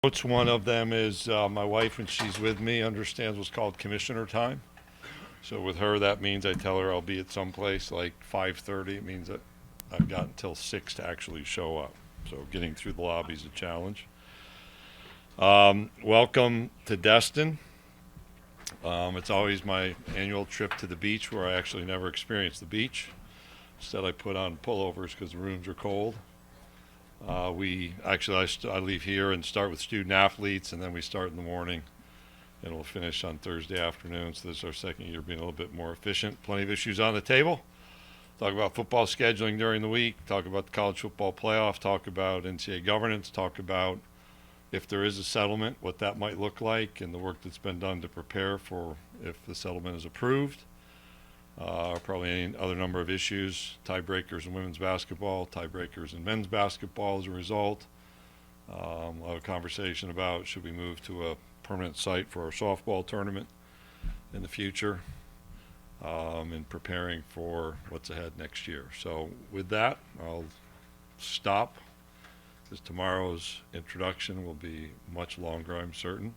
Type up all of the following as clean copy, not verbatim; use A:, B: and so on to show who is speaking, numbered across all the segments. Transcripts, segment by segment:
A: Notes. One of them is my wife, when she's with me, understands what's called commissioner time. So with her, that means I tell her I'll be at some place like 5:30. It means that I've got until 6 to actually show up. So getting through the lobby is a challenge. Welcome to Destin. It's always my annual trip to the beach where I actually never experience the beach. Instead, I put on pullovers because the rooms are cold. I leave here and start with student athletes, and then we start in the morning, and we'll finish on Thursday afternoon. So this is our second year being a little bit more efficient. Plenty of issues on the table. Talk about football scheduling during the week. Talk about the college football playoff. Talk about NCAA governance. Talk about if there is a settlement, what that might look like, and the work that's been done to prepare for if the settlement is approved. Probably any other number of issues, tiebreakers in women's basketball, tiebreakers in men's basketball as a result. We'll have a conversation about should we move to a permanent site for our softball tournament in the future, and preparing for what's ahead next year. So with that, I'll stop, because tomorrow's introduction will be much longer, I'm certain,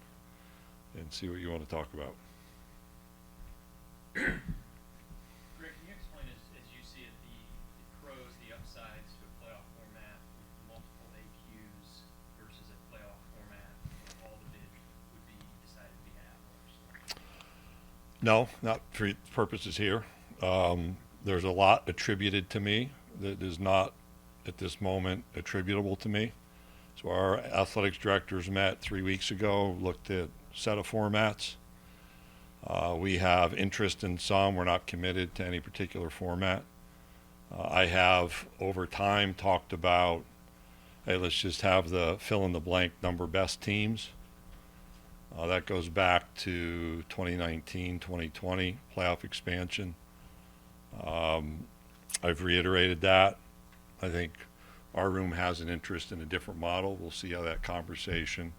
A: and see what you want to talk about.
B: Greg, can you explain as you see it the pros, the upsides to a playoff format with multiple AQs versus a playoff format where all the bids would be decided to be at or
A: No, not for purposes here. There's a lot attributed to me that is not at this moment attributable to me. So our athletics directors met 3 weeks ago, looked at a set of formats. We have interest in some. We're not committed to any particular format. I have, over time, talked about, hey, let's just have the fill in the blank number best teams. That goes back to 2019, 2020 playoff expansion. I've reiterated that. I think our room has an interest in a different model. We'll see how that conversation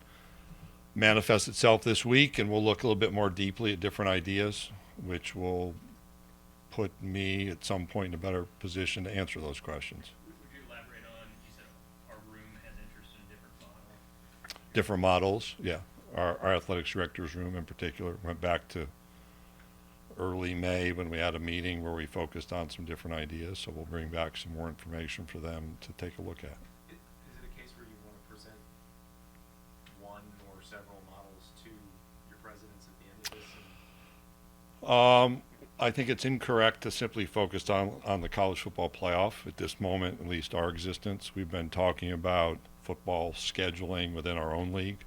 A: manifests itself this week, and we'll look a little bit more deeply at different ideas, which will put me at some point in a better position to answer those questions.
B: would you elaborate on, you said our room has interest in a different model?
A: Different models, yeah. Our athletics director's room in particular went back to early May when we had a meeting where we focused on some different ideas. So we'll bring back some more information for them to take a look at.
C: Is it a case where you want to present one or several models to your presidents at the end of this?
A: I think it's incorrect to simply focus on the college football playoff at this moment, at least our existence. We've been talking about football scheduling within our own league.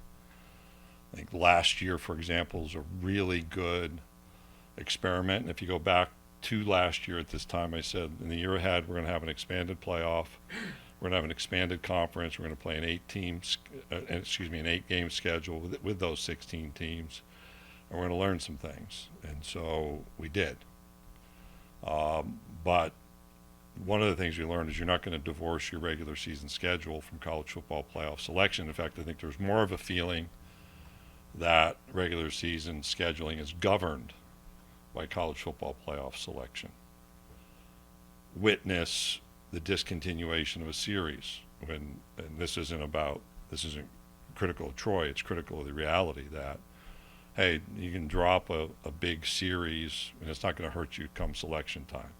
A: I think last year, for example, is a really good experiment. And if you go back to last year at this time, I said in the year ahead, we're going to have an expanded playoff. We're going to have an expanded conference. We're going to play an an 8-game schedule with those 16 teams. And we're going to learn some things. And so we did. But one of the things we learned is you're not going to divorce your regular season schedule from college football playoff selection. In fact, I think there's more of a feeling that regular season scheduling is governed by college football playoff selection. Witness the discontinuation of a series and this isn't critical of Troy, it's critical of the reality that, hey, you can drop a big series and it's not going to hurt you come selection time.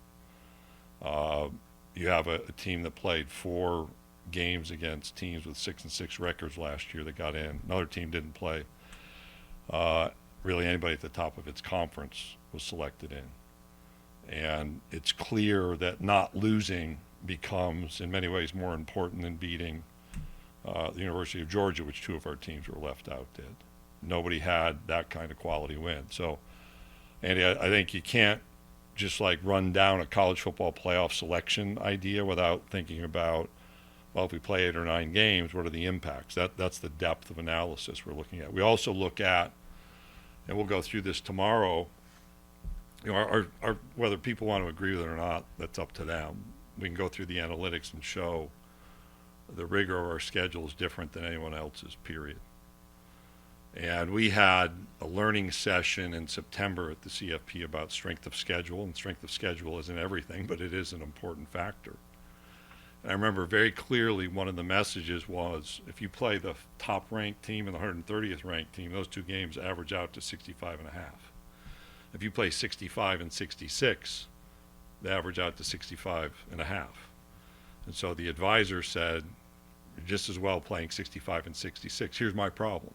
A: You have a team that played 4 games against teams with 6-6 records last year that got in. Another team didn't play. Really anybody at the top of its conference was selected in. And it's clear that not losing becomes in many ways more important than beating the University of Georgia, which 2 of our teams were left out did. Nobody had that kind of quality win. So, Andy, I think you can't just like run down a college football playoff selection idea without thinking about, well, if we play 8 or 9 games, what are the impacts? That's the depth of analysis we're looking at. We also look at, and we'll go through this tomorrow, our whether people want to agree with it or not, that's up to them. We can go through the analytics and show the rigor of our schedule is different than anyone else's, period. And we had a learning session in September at the CFP about strength of schedule, and strength of schedule isn't everything, but it is an important factor. And I remember very clearly one of the messages was, if you play the top ranked team and the 130th ranked team, those two games average out to 65 and a half. If you play 65 and 66, they average out to 65 and a half. And so the advisor said, you're just as well playing 65 and 66. Here's my problem.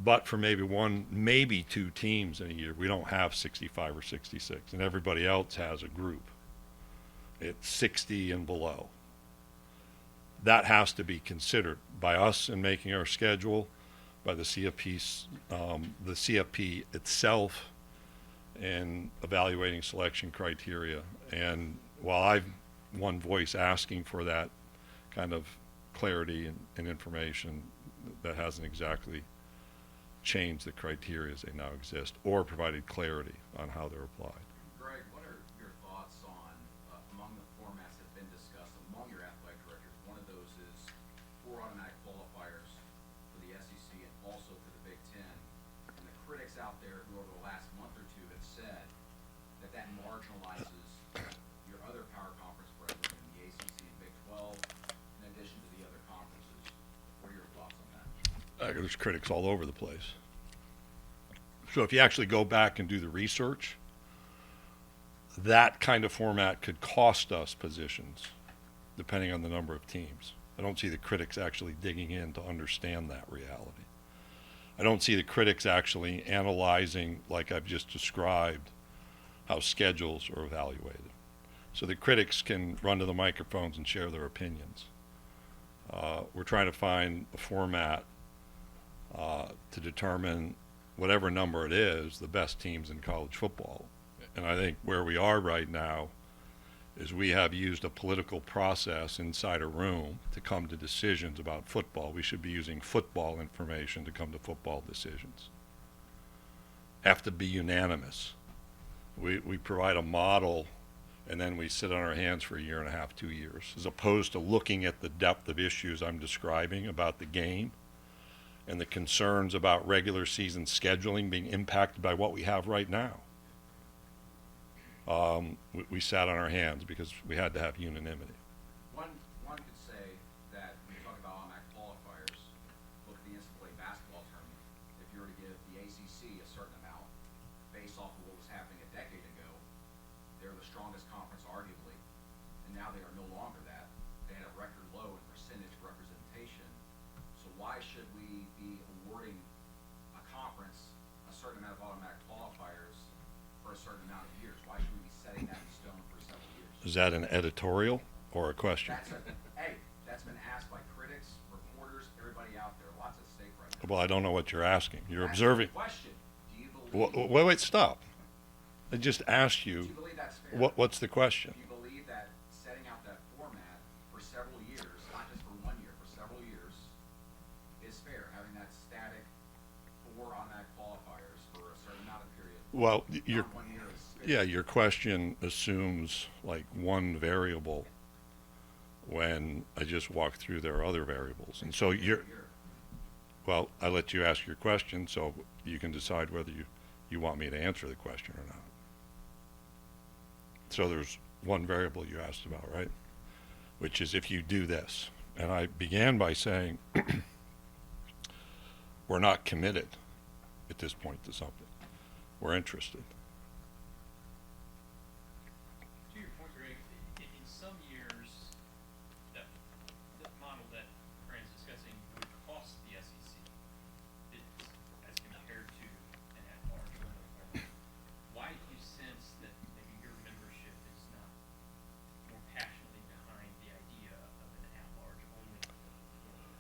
A: But for maybe one, maybe two teams in a year, we don't have 65 or 66, and everybody else has a group. It's 60 and below. That has to be considered by us in making our schedule, by the CFP itself, and evaluating selection criteria. And while I've one voice asking for that kind of clarity and information, that hasn't exactly changed the criteria as they now exist or provided clarity on how they're applied.
D: Greg, what are your thoughts on, among the formats that have been discussed among your athletic directors, one of those is 4 automatic qualifiers for the SEC and also for the Big Ten. And the critics out there who over the last month or two have said that that marginalizes your other power conference brethren in the ACC and Big 12 in addition to the other conferences. What are your thoughts on that?
A: There's critics all over the place. So if you actually go back and do the research, that kind of format could cost us positions depending on the number of teams. I don't see the critics actually digging in to understand that reality. I don't see the critics actually analyzing, like I've just described, how schedules are evaluated. So the critics can run to the microphones and share their opinions. We're trying to find a format to determine whatever number it is, the best teams in college football. And I think where we are right now is we have used a political process inside a room to come to decisions about football. We should be using football information to come to football decisions. Have to be unanimous. We provide a model and then we sit on our hands for a year and a half, 2 years, as opposed to looking at the depth of issues I'm describing about the game and the concerns about regular season scheduling being impacted by what we have right now. We sat on our hands because we had to have unanimity.
D: One could say that when you talk about automatic qualifiers, look at the NCAA basketball tournament. If you were to give the ACC a certain amount based off of what was happening a decade ago, they're the strongest conference arguably, and now they are no longer that. They had a record low in percentage representation. So why should we be awarding a conference a certain amount of automatic qualifiers for a certain amount of years? Why should we be setting that in stone for several years?
A: Is that an editorial or a question?
D: That's been asked by critics, reporters, everybody out there. Lots at stake right now.
A: Well, I don't know what you're asking. You're
D: That's
A: observing.
D: the question. Do you believe?
A: Wait, stop. I just asked
D: Do you
A: you,
D: believe that's fair?
A: what's the question?
D: Do you believe that setting out that format for several years, not just for 1 year, for several years, is fair? Having that static 4 automatic qualifiers for a certain amount of period.
A: Well,
D: Not 1 year is fair.
A: yeah, your question assumes like one variable when I just walked through there are other variables. And so well, I let you ask your question so you can decide whether you want me to answer the question or not. So there's one variable you asked about, right? Which is if you do this. And I began by saying we're not committed at this point to something. We're interested.
B: To your point, Greg, in some years, that model that Fran's discussing would cost the SEC bids as compared to an at-large limit format. Why do you sense that maybe your membership is not more passionately behind the idea of an at-large only format?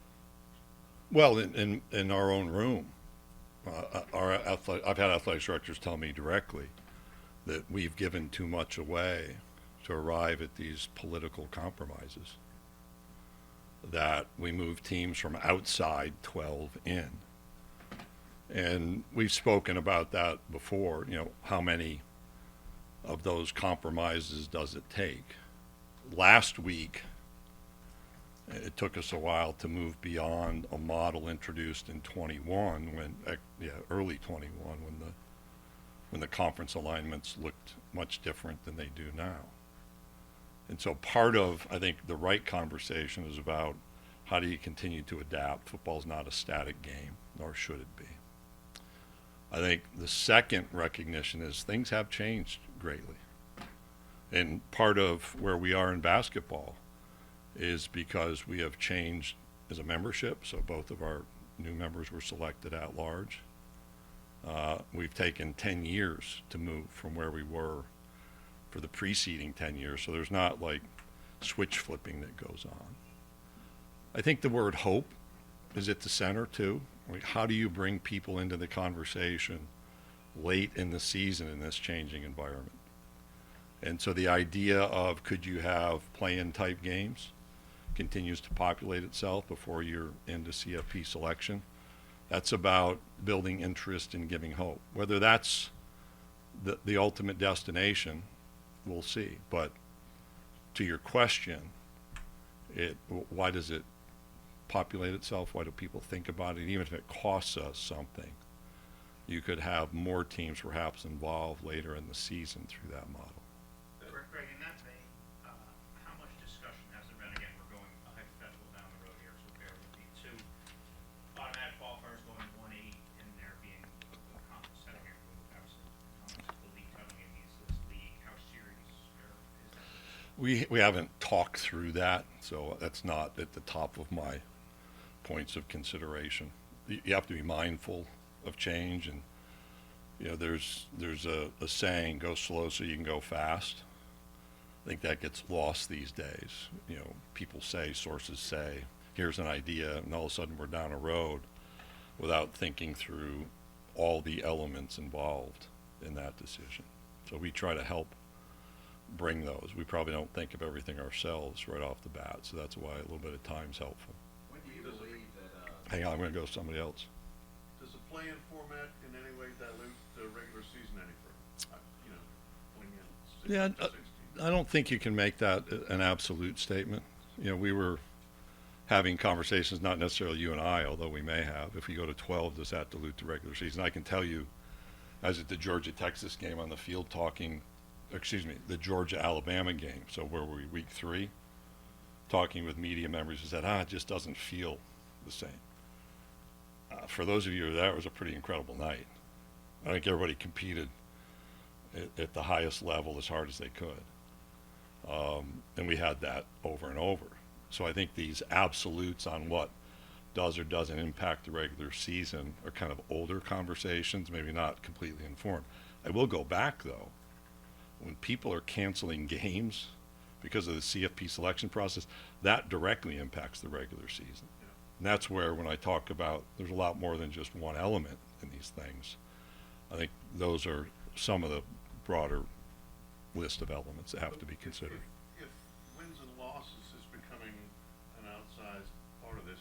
A: Well, in our own room, I've had athletics directors tell me directly that we've given too much away to arrive at these political compromises, that we move teams from outside 12 in. And we've spoken about that before, how many of those compromises does it take? Last week, it took us a while to move beyond a model introduced in 21 early 21 when the conference alignments looked much different than they do now. And so part of, I think, the right conversation is about how do you continue to adapt. Football's not a static game, nor should it be. I think the second recognition is things have changed greatly. And part of where we are in basketball is because we have changed as a membership. So both of our new members were selected at large. We've taken 10 years to move from where we were for the preceding 10 years. So there's not like switch flipping that goes on. I think the word hope is at the center too. Like, how do you bring people into the conversation late in the season in this changing environment? And so the idea of could you have play-in type games continues to populate itself before you're into CFP selection. That's about building interest and giving hope. Whether that's the ultimate destination, we'll see. But to your question, why does it populate itself? Why do people think about it? Even if it costs us something, you could have more teams perhaps involved later in the season through that model.
E: Greg, in that vein, how much discussion has there been, again, we're going a hypothetical down the road here, so bear with me, two automatic qualifiers going 1-8 and there being a conference setting it move, obviously, the league coming in against this league, how serious is that?
A: We haven't talked through that, so that's not at the top of my points of consideration. You have to be mindful of change, and there's a saying, go slow so you can go fast. I think that gets lost these days. People say, sources say, here's an idea, and all of a sudden we're down a road without thinking through all the elements involved in that decision. So we try to help bring those. We probably don't think of everything ourselves right off the bat, so that's why a little bit of time's helpful.
D: When do you believe that,
A: Hang on, I'm going to go to somebody else.
F: Does the play-in format in any way dilute the regular season any further? Putting in
A: Yeah,
F: 16.
A: I don't think you can make that an absolute statement. We were having conversations, not necessarily you and I, although we may have. If we go to 12, does that dilute the regular season? I can tell you, I was at the Georgia-Texas game on the field the Georgia-Alabama game. So where were we, week 3? Talking with media members who said, it just doesn't feel the same. For those of you who were there, it was a pretty incredible night. I think everybody competed at the highest level as hard as they could. And we had that over and over. So I think these absolutes on what does or doesn't impact the regular season are kind of older conversations, maybe not completely informed. I will go back, though. When people are canceling games because of the CFP selection process, that directly impacts the regular season.
F: Yeah.
A: And that's where, when I talk about there's a lot more than just one element in these things, I think those are some of the broader list of elements that have to be considered.
F: If wins and losses is becoming an outsized part of this,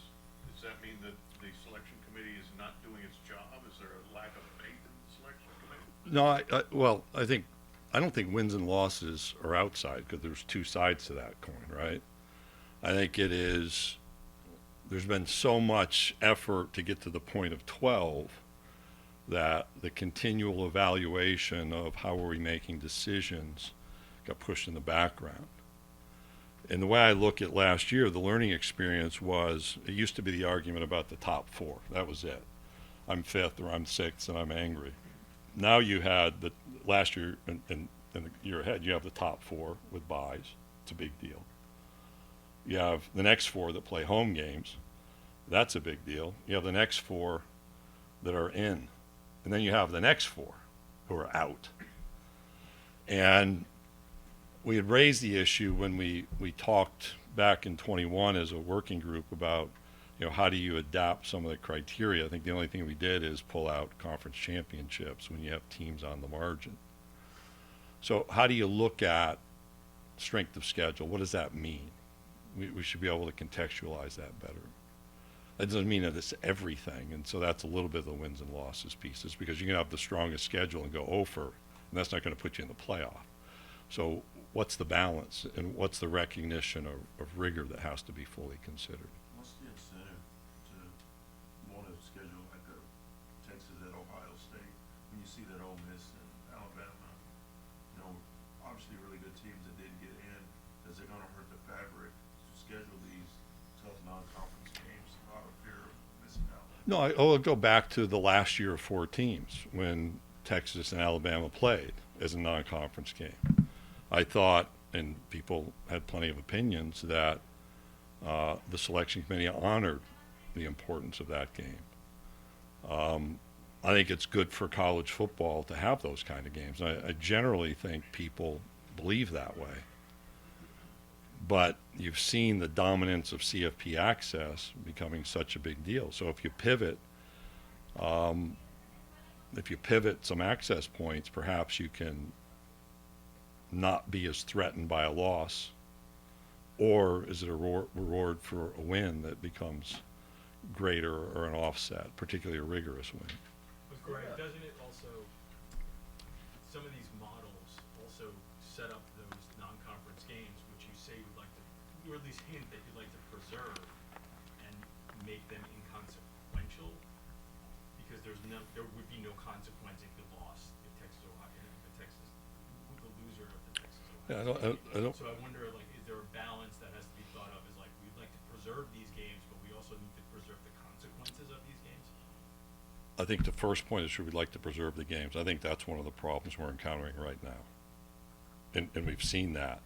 F: does that mean that the selection committee is not doing its job? Is there a lack of faith in the selection committee?
A: No, I don't think wins and losses are outside, because there's two sides to that coin, right? I think there's been so much effort to get to the point of 12 that the continual evaluation of how are we making decisions got pushed in the background. And the way I look at last year, the learning experience was, it used to be the argument about the top 4. That was it. I'm 5th or I'm 6th and I'm angry. Now you had last year and the year ahead, you have the top 4 with buys. It's a big deal. You have the next 4 that play home games. That's a big deal. You have the next 4 that are in. And then you have the next 4 who are out. And we had raised the issue when we talked back in 21 as a working group about, how do you adapt some of the criteria. I think the only thing we did is pull out conference championships when you have teams on the margin. So how do you look at strength of schedule? What does that mean? We should be able to contextualize that better. That doesn't mean that it's everything, and so that's a little bit of the wins and losses pieces, because you can have the strongest schedule and go over, and that's not going to put you in the playoff. So what's the balance, and what's the recognition of rigor that has to be fully considered?
G: What's the incentive to want to schedule like a Texas at Ohio State when you see that Ole Miss and Alabama, obviously really good teams that didn't get in? Does it
A: No, I'll go back to the last year of 4 teams when Texas and Alabama played as a non-conference game. I thought, and people had plenty of opinions, that the selection committee honored the importance of that game. I think it's good for college football to have those kind of games. I generally think people believe that way. But you've seen the dominance of CFP access becoming such a big deal. So if you pivot some access points, perhaps you can not be as threatened by a loss, or is it a reward for a win that becomes greater, or an offset, particularly a rigorous win?
H: But Greg, doesn't it also, some of these models also set up those non-conference games, which you say would like to, or at least hint that you'd like to preserve and make them inconsequential? Because there would be no consequence if you lost, if Texas, Ohio, if Texas, the loser of the Texas, Ohio.
A: Yeah, I don't.
H: So I wonder, like, is there a balance that has to be thought of, as like, we'd like to preserve these games, but we also need to preserve the consequences of these games?
A: I think the first point is, should we like to preserve the games? I think that's one of the problems we're encountering right now. And we've seen that.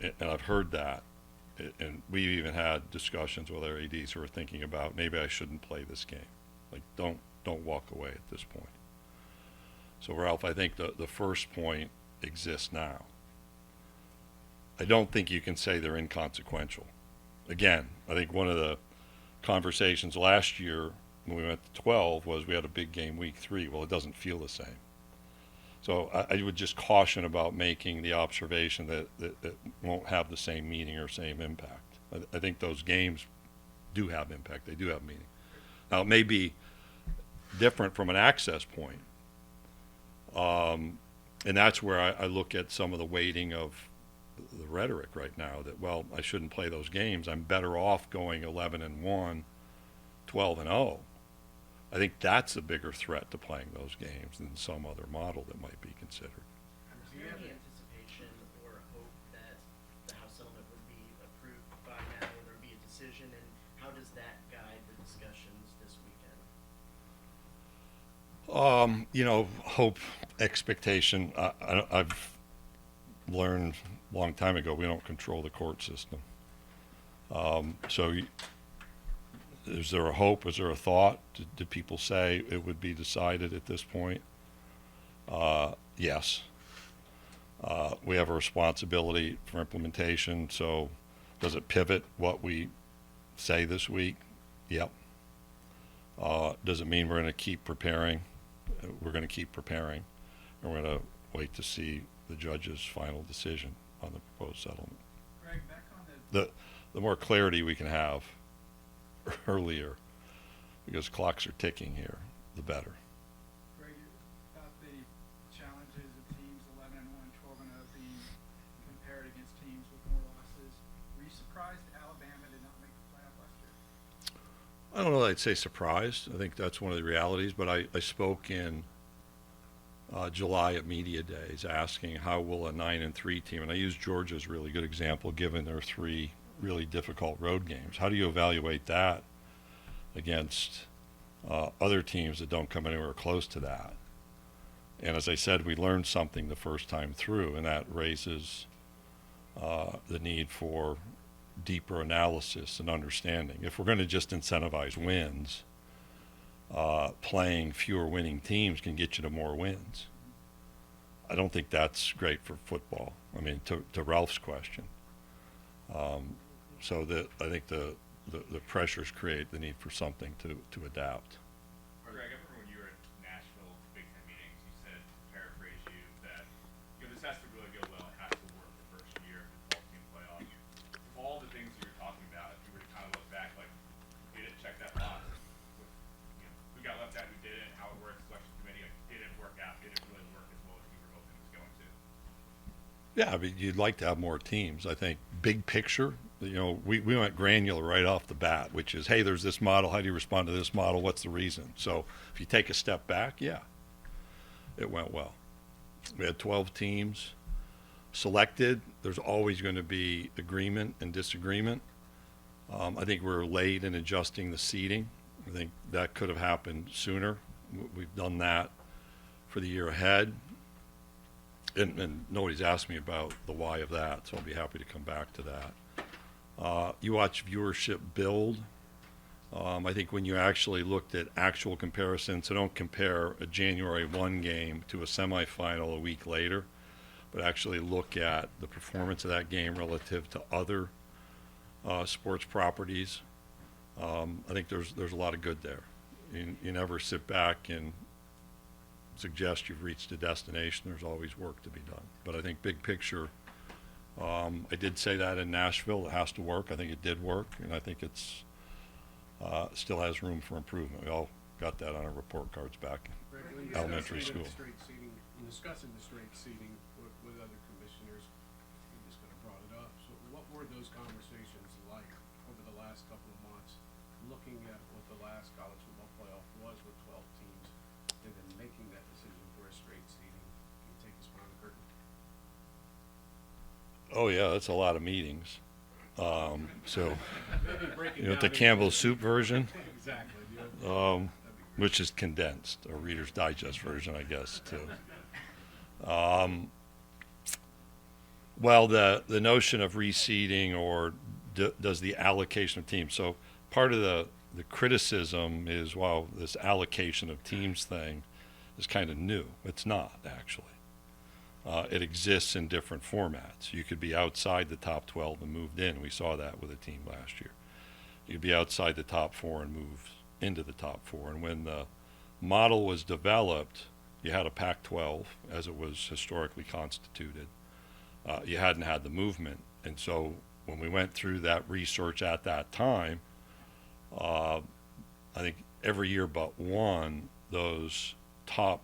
A: And I've heard that. And we've even had discussions with our ADs who are thinking about, maybe I shouldn't play this game. Like, don't walk away at this point. So, Ralph, I think the first point exists now. I don't think you can say they're inconsequential. Again, I think one of the conversations last year when we went to 12 was we had a big game week 3. Well, it doesn't feel the same. So I would just caution about making the observation that won't have the same meaning or same impact. I think those games do have impact. They do have meaning. Now, it may be different from an access point. And that's where I look at some of the weighting of the rhetoric right now that, well, I shouldn't play those games. I'm better off going 11-1, 12-0. I think that's a bigger threat to playing those games than some other model that might be considered.
I: Is there any anticipation or hope that the House settlement would be approved by now, or there would be a decision, and how does that guide the discussions this weekend?
A: Hope, expectation. I've learned a long time ago we don't control the court system. Is there a hope? Is there a thought? Did people say it would be decided at this point? Yes. We have a responsibility for implementation, so does it pivot what we say this week? Yep. Does it mean we're going to keep preparing? We're going to keep preparing, and we're going to wait to see the judge's final decision on the proposed settlement.
J: Greg, back on
A: The more clarity we can have earlier, because clocks are ticking here, the better.
J: Greg, about the challenges of teams 11-1, 12-0 being compared against teams with more losses. Were you surprised Alabama did not make the playoff last year?
A: I don't know that I'd say surprised. I think that's one of the realities, but I spoke in July at Media Days asking how will a 9-3 team, and I used Georgia as a really good example given their 3 really difficult road games. How do you evaluate that against other teams that don't come anywhere close to that? And as I said, we learned something the first time through, and that raises the need for deeper analysis and understanding. If we're going to just incentivize wins, playing fewer winning teams can get you to more wins. I don't think that's great for football. I mean, to Ralph's question. So I think the pressures create the need for something to adapt.
C: Greg, I remember when you were at Nashville Big Ten meetings, you said, to paraphrase you, that this has to really go well. It has to work the first year of the 12-team playoff. All the things that you're talking about, if you were to kind of look back, like, we didn't check that box. Who got left out, who didn't, how it worked, selection committee, like, did it work out, did it really work as well as you were hoping it was going to?
A: Yeah, I mean, you'd like to have more teams. I think big picture, we went granular right off the bat, which is, hey, there's this model. How do you respond to this model? What's the reason? So if you take a step back, yeah, it went well. We had 12 teams selected. There's always going to be agreement and disagreement. I think we're late in adjusting the seating I think that could have happened sooner. We've done that for the year ahead. And nobody's asked me about the why of that, so I'll be happy to come back to that. You watch viewership build. I think when you actually looked at actual comparisons, so don't compare a January 1 game to a semifinal a week later, but actually look at the performance of that game relative to other sports properties. I think there's a lot of good there. You never sit back and suggest you've reached a destination. There's always work to be done. But I think big picture, I did say that in Nashville, it has to work. I think it did work, and I think it's still has room for improvement. We all got that on our report cards back
K: Right, when
A: in elementary
K: discussing
A: school.
K: the straight seating, in discussing the straight seating with other commissioners, we just kind of brought it up. So what were those conversations like over the last couple of months, looking at what the last college football playoff was with 12 teams, and then making that decision for a straight seating? Can you take us behind the curtain?
A: Oh yeah, that's a lot of meetings. So,
K: Maybe break it
A: you know,
K: down
A: the
K: into-
A: Campbell's soup version,
K: Exactly. The overall. That'd be great.
A: which is condensed, or Reader's Digest version, I guess, too. Well, the notion of reseeding or does the allocation of teams. So part of the criticism is, well, this allocation of teams thing is kind of new. It's not, actually. It exists in different formats. You could be outside the top 12 and moved in. We saw that with a team last year. You could be outside the top 4 and move into the top 4. And when the model was developed, you had a Pac-12 as it was historically constituted. You hadn't had the movement. And so when we went through that research at that time, I think every year but one, those top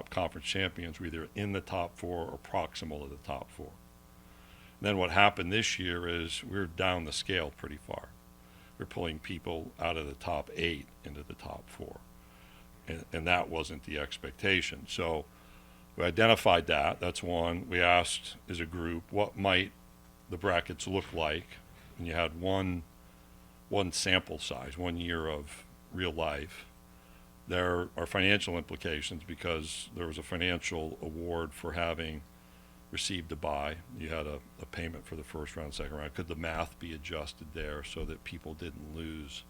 A: conference champions were either in the top 4 or proximal to the top 4. And then what happened this year is we're down the scale pretty far. We're pulling people out of the top 8 into the top 4. And that wasn't the expectation. So we identified that. That's one. We asked as a group, what might the brackets look like? And you had one sample size, 1 year of real life. There are financial implications because there was a financial award for having received a bye. You had a payment for the first round, second round. Could the math be adjusted there so that people didn't lose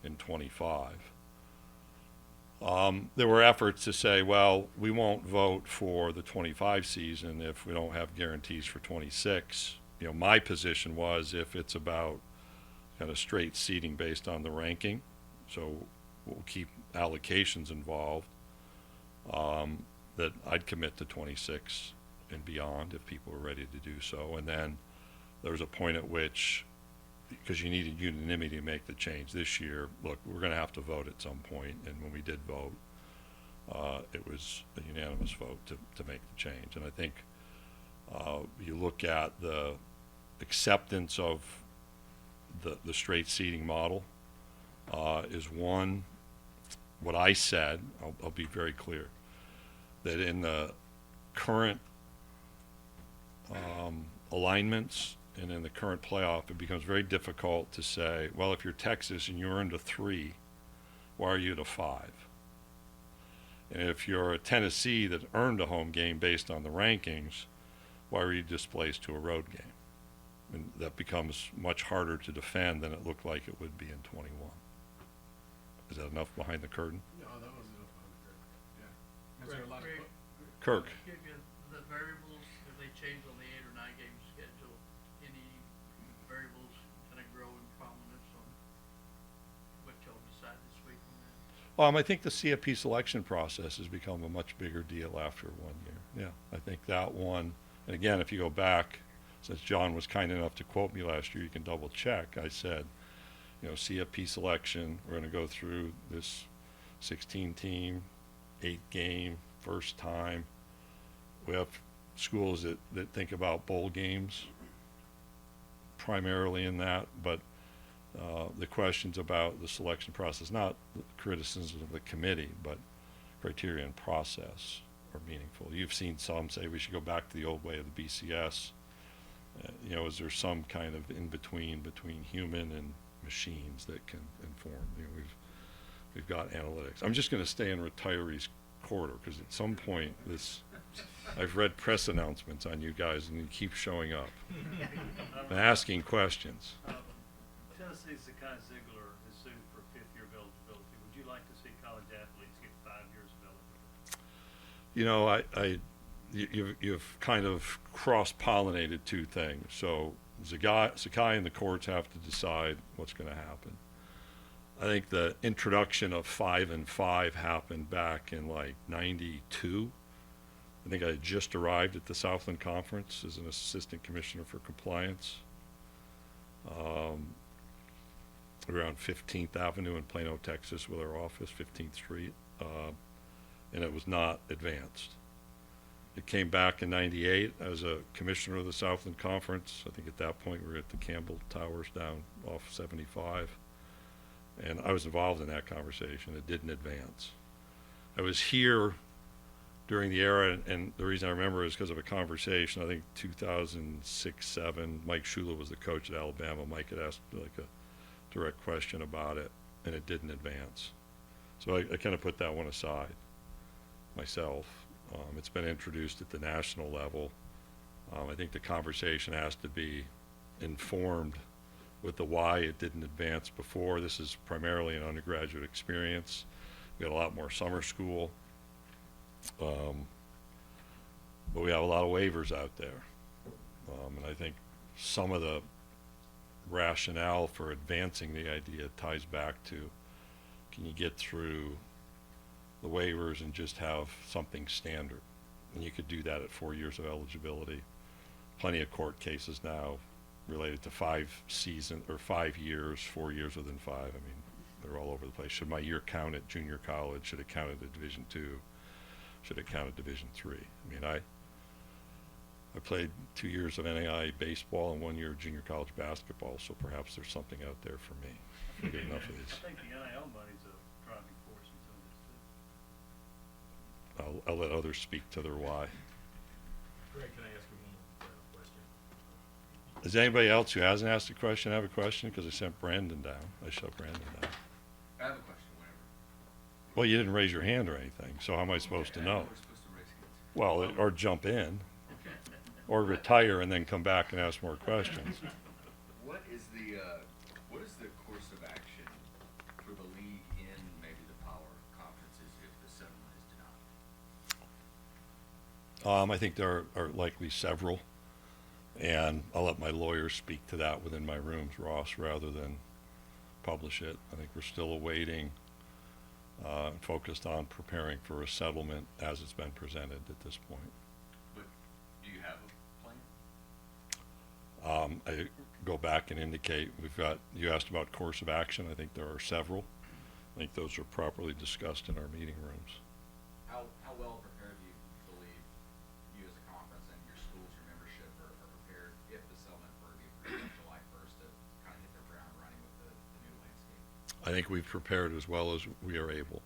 A: in 25? There were efforts to say, well, we won't vote for the 25 season if we don't have guarantees for 26. You know, my position was if it's about kind of straight seating based on the ranking, so we'll keep allocations involved, that I'd commit to 26 and beyond if people were ready to do so. And then there was a point at which, because you needed unanimity to make the change this year, look, we're going to have to vote at some point. And when we did vote, it was a unanimous vote to make the change. And I think you look at the acceptance of the straight seating model is one. What I said, I'll be very clear, that in the current alignments and in the current playoff, it becomes very difficult to say, well, if you're Texas and you earned a 3, why are you at a 5? And if you're a Tennessee that earned a home game based on the rankings, why are you displaced to a road game? And that becomes much harder to defend than it looked like it would be in 21. Is that enough behind the curtain?
K: No, that wasn't enough on the curtain. Yeah. Is there a lot of?
A: Kirk?
L: Give you the variables, if they change on the 8 or 9 game schedule, any variables kind of grow in prominence on what y'all decide this week on that?
A: I think the CFP selection process has become a much bigger deal after 1 year. Yeah, I think that one, and again, if you go back, since John was kind enough to quote me last year, you can double check. I said, you know, CFP selection, we're going to go through this 16 team, 8 game, first time. We have schools that think about bowl games primarily in that, but the questions about the selection process, not criticism of the committee, but criteria and process are meaningful. You've seen some say we should go back to the old way of the BCS. You know, is there some kind of in between human and machines that can inform? You know, we've got analytics. I'm just going to stay in retirees corridor because at some point I've read press announcements on you guys and you keep showing up and asking questions.
M: Tennessee's Sankey Ziegler is sued for 5th year of eligibility. Would you like to see college athletes get 5 years of eligibility?
A: You know, you've kind of cross-pollinated two things. So Sankey and the courts have to decide what's going to happen. I think the introduction of 5 and 5 happened back in like '92. I think I had just arrived at the Southland Conference as an assistant commissioner for compliance. Around 15th Avenue in Plano, Texas, with our office, 15th Street, and it was not advanced. It came back in '98 as a commissioner of the Southland Conference. I think at that point we were at the Campbell Towers down off 75. And I was involved in that conversation. It didn't advance. I was here during the era, and the reason I remember is because of a conversation, I think 2006-07, Mike Shula was the coach at Alabama. Mike had asked like a direct question about it, and it didn't advance. So I kind of put that one aside myself. It's been introduced at the national level. I think the conversation has to be informed with the why it didn't advance before. This is primarily an undergraduate experience. We got a lot more summer school. But we have a lot of waivers out there. And I think some of the rationale for advancing the idea ties back to, can you get through the waivers and just have something standard? And you could do that at 4 years of eligibility. Plenty of court cases now related to 5 years, 4 years within 5. I mean, they're all over the place. Should my year count at junior college? Should it count at Division II? Should it count at Division III? I mean, I played 2 years of NAIA baseball and 1 year of junior college basketball, so perhaps there's something out there for me. I get enough of these.
M: I think the NIL money's a driving force in some of this too.
A: I'll let others speak to their why.
H: Greg, can I ask you one more question?
A: Is anybody else who hasn't asked a question have a question? Because I sent Brandon down. I shut Brandon down.
D: I have a question, whenever.
A: Well, you didn't raise your hand or anything, so how am I supposed to know?
D: We're supposed to raise hands.
A: Well, or jump in, or retire and then come back and ask more questions.
D: What is the course of action for the league in maybe the power conferences if the settlement is denied?
A: I think there are likely several, and I'll let my lawyers speak to that within my rooms, Ross, rather than publish it. I think we're still awaiting, focused on preparing for a settlement as it's been presented at this point.
D: But do you have a plan?
A: I go back and indicate you asked about course of action. I think there are several. I think those are properly discussed in our meeting rooms.
D: How well prepared do you believe you as a conference and your schools, your membership are prepared if the settlement were to be approved on July 1st to kind of hit their ground running with the new landscape?
A: I think we've prepared as well as we are able.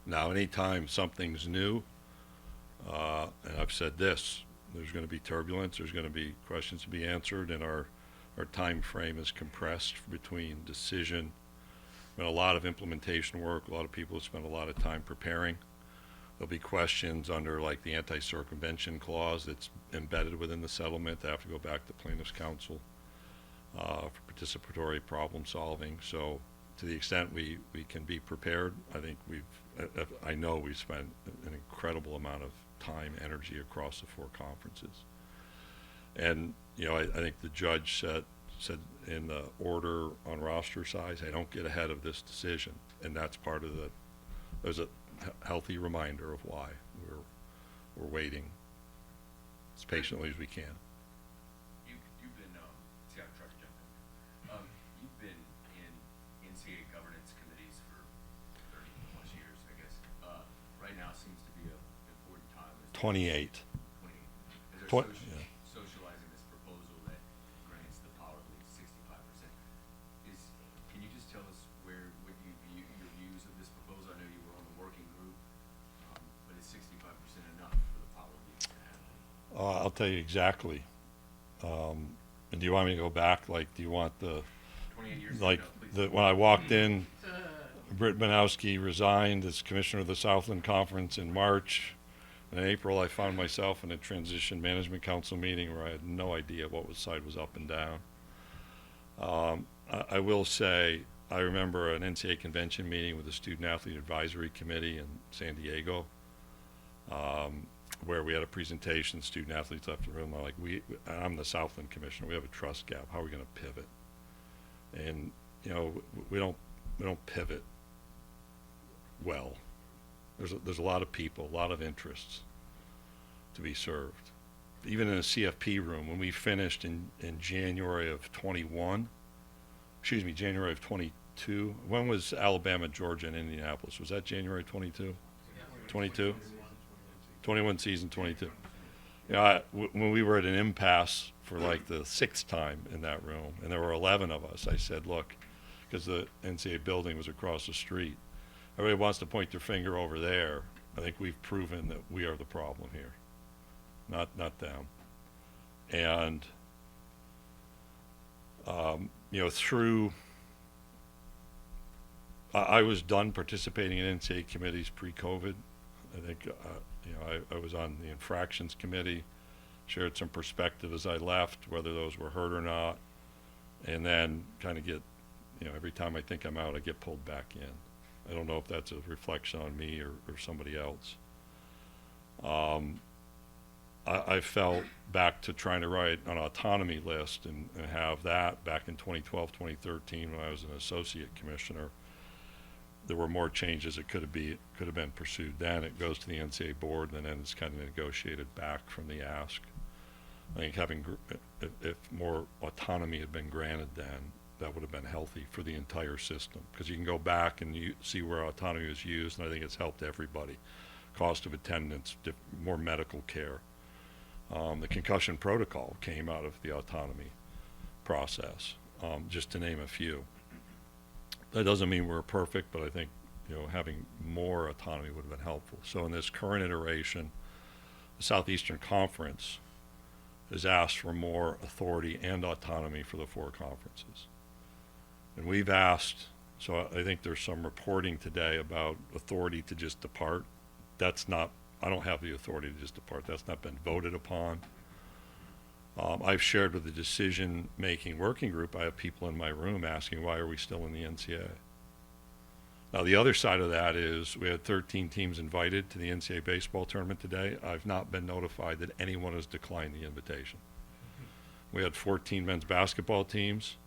A: Now, anytime something's new, and I've said this, there's going to be turbulence, there's going to be questions to be answered, and our time frame is compressed between decision and a lot of implementation work. A lot of people have spent a lot of time preparing. There'll be questions under like the anti-circumvention clause that's embedded within the settlement. They have to go back to plaintiff's counsel for participatory problem solving. So to the extent we can be prepared, I think I know we've spent an incredible amount of time, energy across the 4 conferences. And, you know, I think the judge said in the order on roster size, hey, don't get ahead of this decision. And that's part of there's a healthy reminder of why we're waiting as patiently as we can.
D: You've been, see, I'm trying to jump in. You've been in NCAA governance committees for 30 plus years, I guess. Right now seems to be an important time.
A: 28.
D: 28. Is there socializing this proposal that grants the power league 65%? Can you just tell us what your views of this proposal? I know you were on the working group, but is 65% enough for the power league to have?
A: I'll tell you exactly. And do you want me to go back? Like, do you want
D: 28 years
A: like
D: ago, please.
A: when I walked in, Britt Banowski resigned as commissioner of the Southland Conference in March. In April, I found myself in a transition management council meeting where I had no idea what side was up and down. I will say, I remember an NCAA convention meeting with the Student Athlete Advisory Committee in San Diego, where we had a presentation. Student athletes left the room. I'm the Southland commissioner. We have a trust gap. How are we going to pivot? And we don't pivot well. There's a lot of people, a lot of interests to be served. Even in a CFP room, when we finished in January of 21, January of 22. When was Alabama, Georgia, and Indianapolis? Was that January 22? 22? 21 season 22. When we were at an impasse for like the 6th time in that room, and there were 11 of us, I said, look, because the NCAA building was across the street, everybody wants to point their finger over there. I think we've proven that we are the problem here, not them. And I was done participating in NCAA committees pre-COVID. I think I was on the infractions committee, shared some perspective as I left, whether those were heard or not, and then kind of get, every time I think I'm out, I get pulled back in. I don't know if that's a reflection on me or somebody else. I felt back to trying to write an autonomy list and have that back in 2012, 2013 when I was an associate commissioner. There were more changes that could have been pursued then. It goes to the NCAA board, and then it's kind of negotiated back from the ask. I think if more autonomy had been granted then, that would have been healthy for the entire system, because you can go back and you see where autonomy was used, and I think it's helped everybody. Cost of attendance, more medical care. The concussion protocol came out of the autonomy process, just to name a few. That doesn't mean we're perfect, but I think having more autonomy would have been helpful. So in this current iteration, the Southeastern Conference has asked for more authority and autonomy for the 4 conferences. And we've asked, so I think there's some reporting today about authority to just depart. That's not, I don't have the authority to just depart. That's not been voted upon. I've shared with the decision-making working group, I have people in my room asking, why are we still in the NCAA? Now, the other side of that is we had 13 teams invited to the NCAA baseball tournament today. I've not been notified that anyone has declined the invitation. We had 14 men's basketball teams.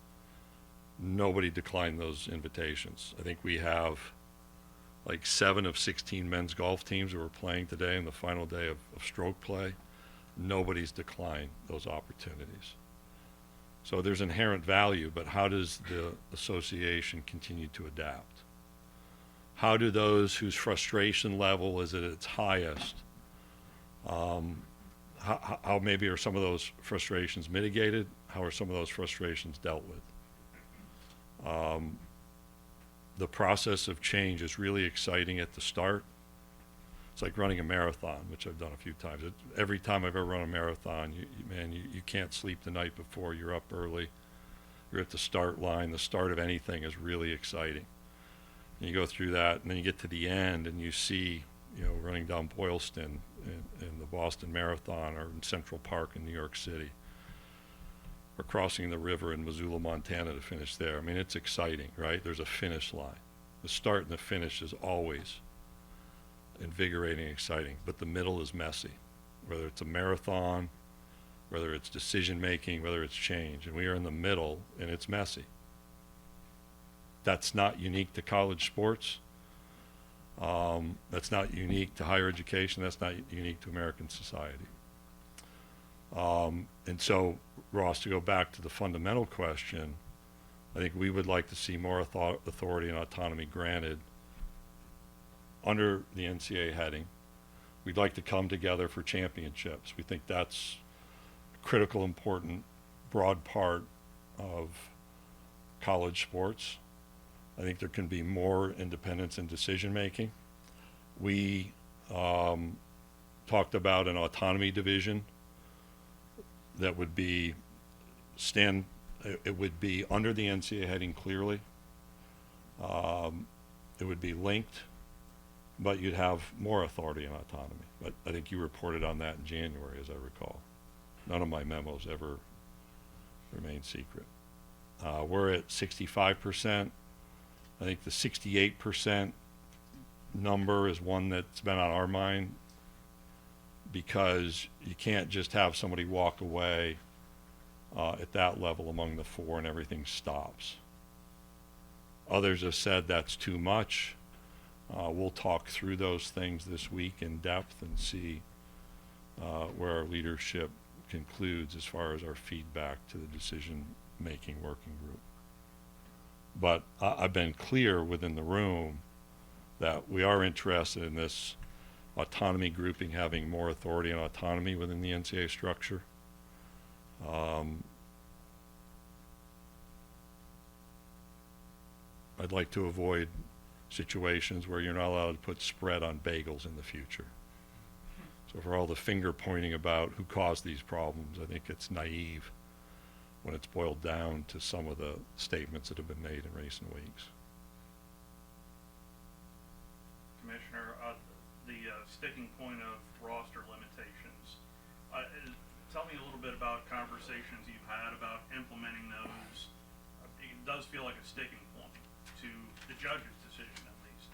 A: Nobody declined those invitations. I think we have like 7 of 16 men's golf teams who are playing today in the final day of stroke play. Nobody's declined those opportunities. So there's inherent value, but how does the association continue to adapt? How do those whose frustration level is at its highest, how maybe are some of those frustrations mitigated? How are some of those frustrations dealt with? The process of change is really exciting at the start. It's like running a marathon, which I've done a few times. Every time I've ever run a marathon, you can't sleep the night before. You're up early. You're at the start line. The start of anything is really exciting. And you go through that, and then you get to the end, and you see, running down Boylston in the Boston Marathon, or in Central Park in New York City, or crossing the river in Missoula, Montana to finish there. I mean, it's exciting, right? There's a finish line. The start and the finish is always invigorating and exciting, but the middle is messy, whether it's a marathon, whether it's decision making, whether it's change, and we are in the middle, and it's messy. That's not unique to college sports. That's not unique to higher education. That's not unique to American society. And so, Ross, to go back to the fundamental question, I think we would like to see more authority and autonomy granted under the NCAA heading. We'd like to come together for championships. We think that's a critical, important, broad part of college sports. I think there can be more independence in decision making. We talked about an autonomy division that would be it would be under the NCAA heading clearly. it would be linked, but you'd have more authority and autonomy. But I think you reported on that in January, as I recall. None of my memos ever remained secret. We're at 65%. I think the 68% number is one that's been on our mind, because you can't just have somebody walk away at that level among the four and everything stops. Others have said that's too much. We'll talk through those things this week in depth and see where our leadership concludes as far as our feedback to the decision-making working group. But I've been clear within the room that we are interested in this autonomy grouping having more authority and autonomy within the NCAA structure. I'd like to avoid situations where you're not allowed to put spread on bagels in the future. So for all the finger pointing about who caused these problems, I think it's naive when it's boiled down to some of the statements that have been made in recent weeks.
M: Commissioner, the sticking point of roster limitations. Tell me a little bit about conversations you've had about implementing those. It does feel like a sticking point to the judge's decision, at least,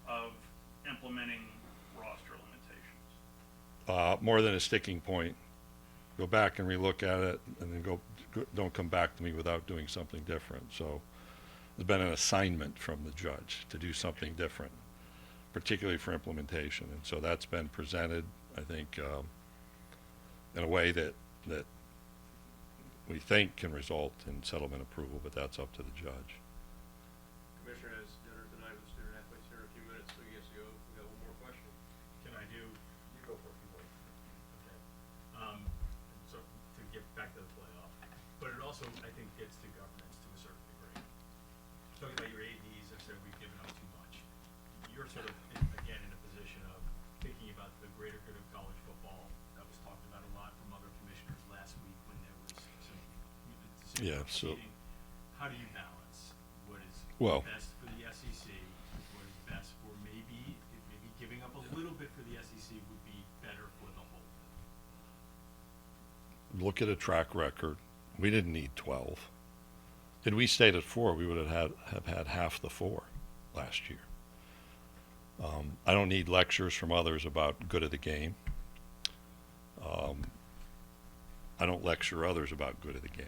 M: of implementing roster limitations.
A: More than a sticking point. Go back and relook at it, and then don't come back to me without doing something different. So there's been an assignment from the judge to do something different, particularly for implementation. And so that's been presented, I think, in a way that we think can result in settlement approval, but that's up to the judge.
N: Commissioner has dinner tonight with student athletes here in a few minutes, so he gets to go. We got one more question.
H: Can I do?
N: You go for it, if you want.
H: Okay. So to get back to the playoff, but it also, I think, gets to governance to a certain degree. Talking about your ADs, have said we've given up too much. You're sort of, again, in a position of thinking about the greater good of college football. That was talked about a lot from other commissioners last week when there was some decision
A: Yeah, so-
H: proceeding. How do you balance what is
A: Well-
H: best for the SEC, what is best for maybe giving up a little bit for the SEC would be better for the whole?
A: Look at a track record. We didn't need 12. Had we stayed at 4, we would have had half the 4 last year. I don't need lectures from others about good of the game. I don't lecture others about good of the game.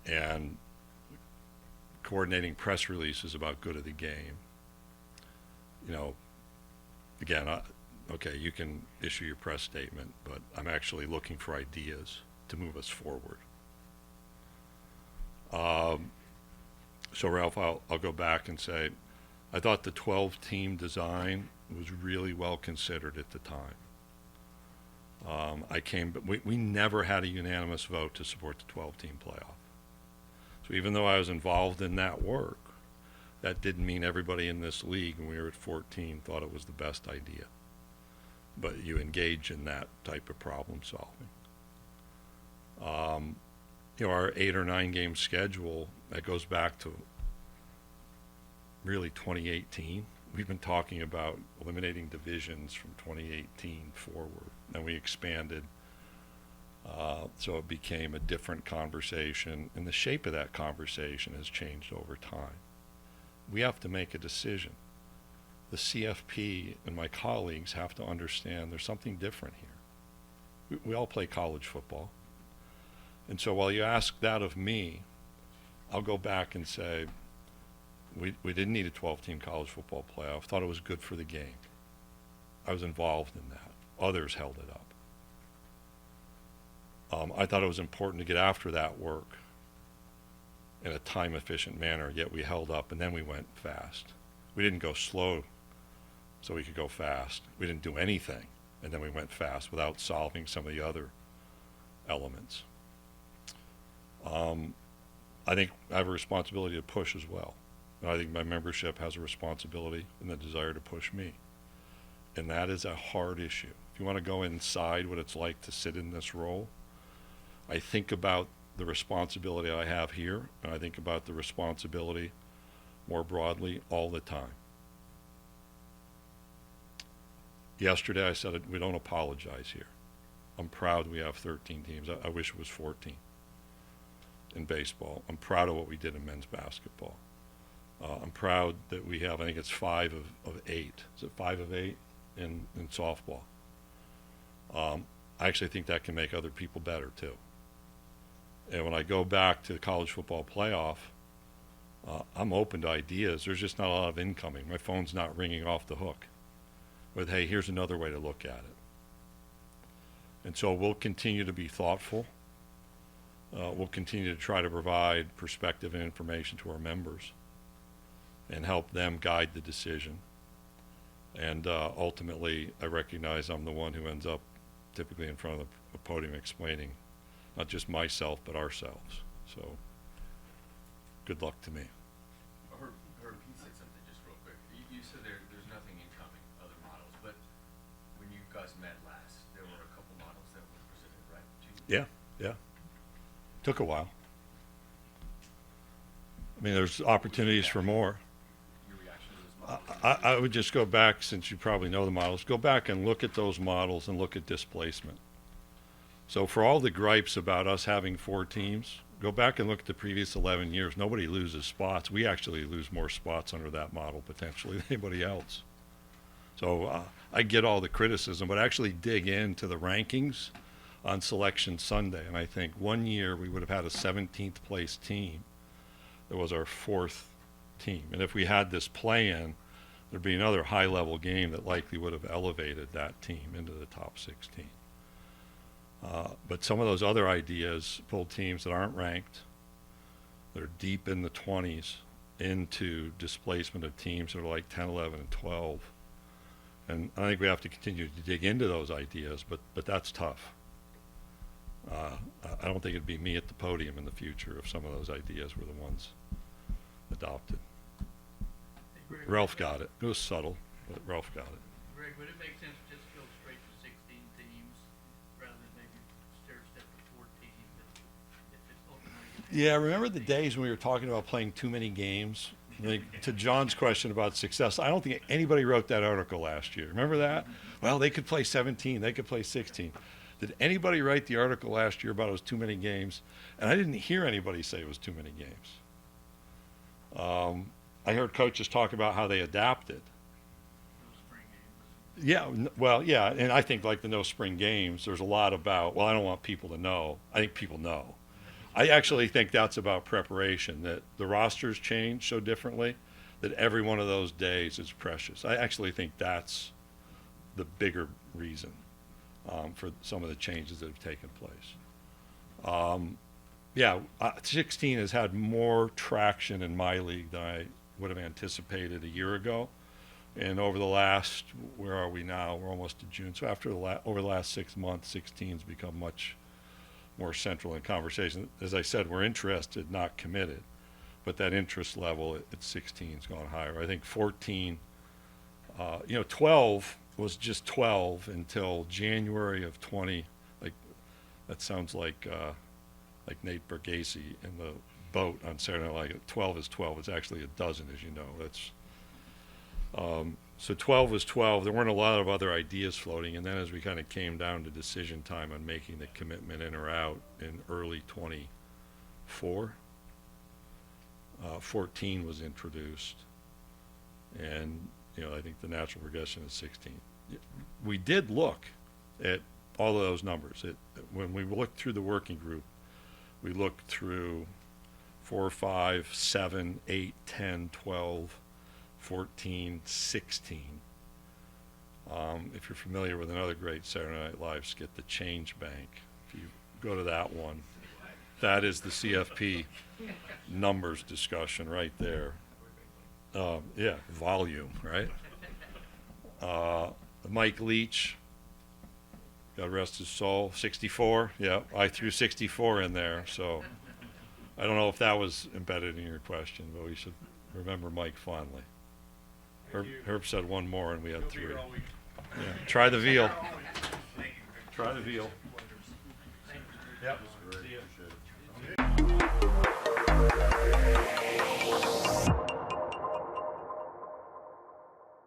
A: And coordinating press releases about good of the game. You know, again, okay, you can issue your press statement, but I'm actually looking for ideas to move us forward. So Ralph, I'll go back and say, I thought the 12-team design was really well considered at the time. But we never had a unanimous vote to support the 12-team playoff. So even though I was involved in that work, that didn't mean everybody in this league, when we were at 14, thought it was the best idea. But you engage in that type of problem solving. Our 8 or 9 game schedule, that goes back to really 2018. We've been talking about eliminating divisions from 2018 forward, and we expanded. So it became a different conversation, and the shape of that conversation has changed over time. We have to make a decision. The CFP and my colleagues have to understand there's something different here. We all play college football. And so while you ask that of me, I'll go back and say, we didn't need a 12-team college football playoff. Thought it was good for the game. I was involved in that. Others held it up. I thought it was important to get after that work in a time-efficient manner, yet we held up, and then we went fast. We didn't go slow so we could go fast. We didn't do anything, and then we went fast without solving some of the other elements. I think I have a responsibility to push as well. And I think my membership has a responsibility and the desire to push me. And that is a hard issue. If you want to go inside what it's like to sit in this role, I think about the responsibility I have here, and I think about the responsibility more broadly all the time. Yesterday I said it, we don't apologize here. I'm proud we have 13 teams. I wish it was 14 in baseball. I'm proud of what we did in men's basketball. I'm proud that we have, I think it's 5 of 8. Is it 5 of 8 in softball? I actually think that can make other people better too. And when I go back to the college football playoff, I'm open to ideas. There's just not a lot of incoming. My phone's not ringing off the hook with, hey, here's another way to look at it. And so we'll continue to be thoughtful. We'll continue to try to provide perspective and information to our members and help them guide the decision. And ultimately, I recognize I'm the one who ends up typically in front of the podium explaining not just myself, but ourselves. So good luck to me.
O: Herb, you said something just real quick. You said there's nothing incoming, other models, but when you guys met last, there were a couple models that were presented, right?
A: Yeah. Took a while. I mean, there's opportunities for more.
O: Your reaction to those models?
A: I would just go back, since you probably know the models, go back and look at those models and look at displacement. So for all the gripes about us having 4 teams, go back and look at the previous 11 years. Nobody loses spots. We actually lose more spots under that model potentially than anybody else. So I get all the criticism, but actually dig into the rankings on Selection Sunday. And I think one year we would have had a 17th place team that was our 4th team. And if we had this play-in, there'd be another high-level game that likely would have elevated that team into the top 16. But some of those other ideas pulled teams that aren't ranked, that are deep in the 20s, into displacement of teams that are like 10, 11, and 12. And I think we have to continue to dig into those ideas, but that's tough. I don't think it'd be me at the podium in the future if some of those ideas were the ones adopted.
L: Hey, Greg,
A: Ralph got it. It was subtle, but Ralph got it.
L: Greg, would it make sense to just go straight to 16 teams rather than maybe stair-step to 14 if it's open?
A: Yeah, remember the days when we were talking about playing too many games? Like, to John's question about success, I don't think anybody wrote that article last year. Remember that? Well, they could play 17, they could play 16. Did anybody write the article last year about it was too many games? And I didn't hear anybody say it was too many games. I heard coaches talk about how they adapted.
L: No spring games.
A: Yeah, well, yeah, and I think like the no spring games, there's a lot about, well, I don't want people to know. I think people know. I actually think that's about preparation, that the rosters change so differently that every one of those days is precious. I actually think that's the bigger reason for some of the changes that have taken place. 16 has had more traction in my league than I would have anticipated a year ago. And over the last, where are we now? We're almost to June. So after over the last 6 months, 16's become much more central in conversation. As I said, we're interested, not committed. But that interest level at 16's gone higher. I think 14, 12 was just 12 until January of 20. Like, that sounds like Nate Bergese in the boat on Saturday Night Live. 12 is 12. It's actually a dozen, as you know. That's so 12 was 12. There weren't a lot of other ideas floating. And then as we kind of came down to decision time on making the commitment in or out in early 24, 14 was introduced. And, I think the natural progression is 16. We did look at all of those numbers. When we looked through the working group, we looked through 4, 5, 7, 8, 10, 12, 14, 16. If you're familiar with another great Saturday Night Live skit, The Change Bank, if you go to that one, that is the CFP numbers discussion right there. Volume, right? Mike Leach, God rest his soul, 64. Yeah, I threw 64 in there, so I don't know if that was embedded in your question, but we should remember Mike fondly. Herb said one more, and we had 3. Yeah, try the veal. Try the veal. Yep.
G: Appreciate it.